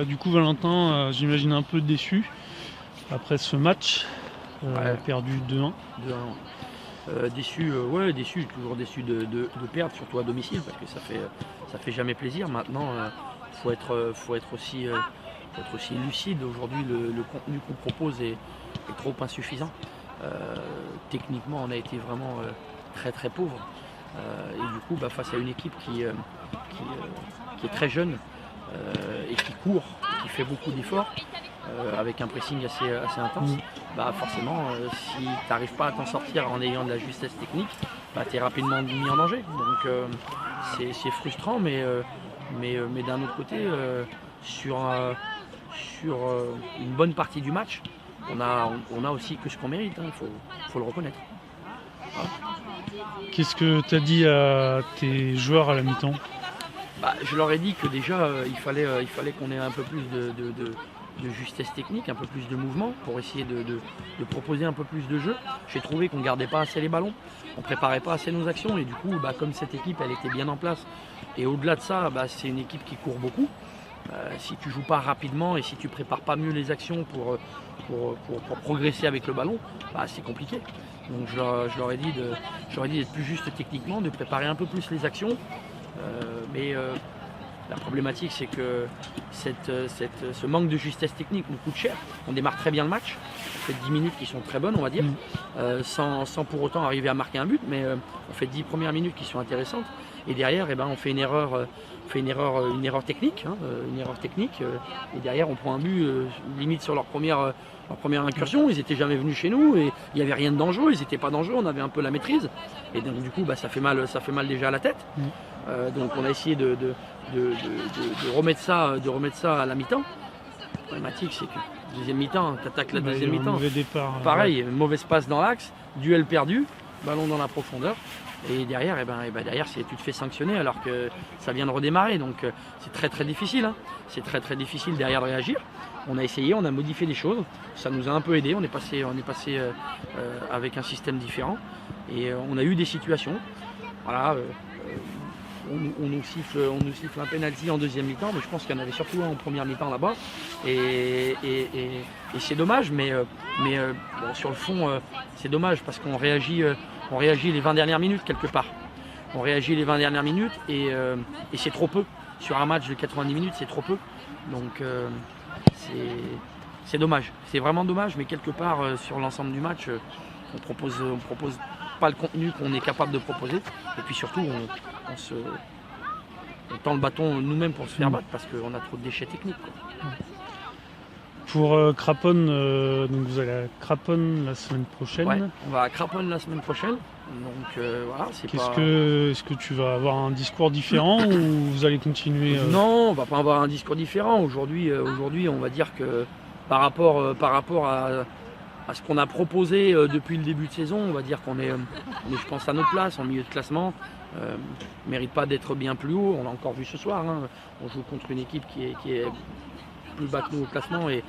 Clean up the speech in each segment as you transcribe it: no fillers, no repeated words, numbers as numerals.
Du coup, Valentin, j'imagine un peu déçu après ce match, perdu 2-1. 2-1. Déçu, ouais, déçu, toujours déçu de perdre, surtout à domicile, parce que ça fait jamais plaisir. Maintenant, faut être aussi lucide. Aujourd'hui, le contenu qu'on propose est trop insuffisant. Techniquement, on a été vraiment très pauvre. Et du coup, face à une équipe qui est très jeune et qui court, et qui fait beaucoup d'efforts, avec un pressing assez intense, forcément, si tu n'arrives pas à t'en sortir en ayant de la justesse technique, tu es rapidement mis en danger. Donc c'est frustrant, mais d'un autre côté, sur une bonne partie du match, on a aussi que ce qu'on mérite, il faut le reconnaître. Voilà. Qu'est-ce que tu as dit à tes joueurs à la mi-temps ? Je leur ai dit que déjà il fallait qu'on ait un peu plus de justesse technique, un peu plus de mouvement pour essayer de proposer un peu plus de jeu. J'ai trouvé qu'on ne gardait pas assez les ballons, on ne préparait pas assez nos actions et du coup comme cette équipe elle était bien en place et au-delà de ça c'est une équipe qui court beaucoup. Si tu joues pas rapidement et si tu prépares pas mieux les actions pour progresser avec le ballon, c'est compliqué. Donc je leur ai dit d'être plus juste techniquement, de préparer un peu plus les actions. Mais la problématique c'est que ce manque de justesse technique nous coûte cher. On démarre très bien le match, on fait 10 minutes qui sont très bonnes on va dire, sans pour autant arriver à marquer un but, mais on fait 10 premières minutes qui sont intéressantes et derrière on fait une erreur technique, et derrière on prend un but limite sur leur première incursion. Ils n'étaient jamais venus chez nous et il n'y avait rien de dangereux, ils n'étaient pas dangereux, on avait un peu la maîtrise et donc du coup ça fait mal déjà à la tête. Donc on a essayé de remettre ça à la mi-temps. La problématique c'est que deuxième mi-temps, tu attaques la deuxième mi-temps, pareil, mauvaise passe dans l'axe, duel perdu, ballon dans la profondeur. Et derrière, tu te fais sanctionner alors que ça vient de redémarrer. Donc c'est très difficile. C'est très difficile derrière de réagir. On a essayé, on a modifié des choses. Ça nous a un peu aidé. On est passé avec un système différent. Et on a eu des situations. Voilà, on nous siffle un penalty en deuxième mi-temps, mais je pense qu'il y en avait surtout un en première mi-temps là-bas. Et c'est dommage, mais sur le fond, c'est dommage parce qu'on réagit les 20 dernières minutes quelque part. On réagit les 20 dernières minutes et c'est trop peu. Sur un match de 90 minutes, c'est trop peu. Donc c'est dommage. C'est vraiment dommage, mais quelque part, sur l'ensemble du match, on propose pas le contenu qu'on est capable de proposer. Et puis surtout, on tend le bâton nous-mêmes pour se faire battre parce qu'on a trop de déchets techniques, quoi. Pour Craponne, donc vous allez à Craponne la semaine prochaine. Ouais, on va à Craponne la semaine prochaine. Donc voilà, Est-ce que tu vas avoir un discours différent ou vous allez continuer Non, on va pas avoir un discours différent. Aujourd'hui, on va dire que par rapport à ce qu'on a proposé depuis le début de saison, on va dire qu'on est, je pense, à notre place, en milieu de classement. Mérite pas d'être bien plus haut. On l'a encore vu ce soir. On joue contre une équipe qui est plus bas que nous au classement et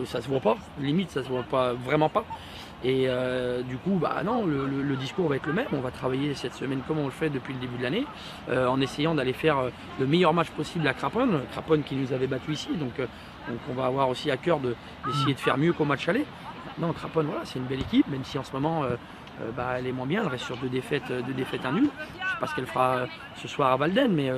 ça se voit pas, limite ça se voit pas, vraiment pas. Et du coup non, le discours va être le même. On va travailler cette semaine comme on le fait depuis le début de l'année, en essayant d'aller faire le meilleur match possible à Craponne qui nous avait battu ici, donc on va avoir aussi à cœur d'essayer de faire mieux qu'au match aller. Non, Craponne, voilà, c'est une belle équipe, même si en ce moment elle est moins bien, elle reste sur deux défaites, un nul. Je sais pas ce qu'elle fera ce soir à Valden, mais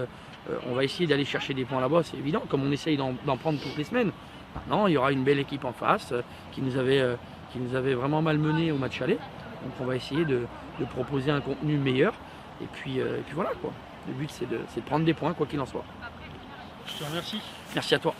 on va essayer d'aller chercher des points là-bas, c'est évident, comme on essaye d'en prendre toutes les semaines. Maintenant, il y aura une belle équipe en face qui nous avait vraiment malmenés au match aller. Donc on va essayer de proposer un contenu meilleur. Et puis voilà quoi. Le but c'est de prendre des points quoi qu'il en soit. Je te remercie. Merci à toi.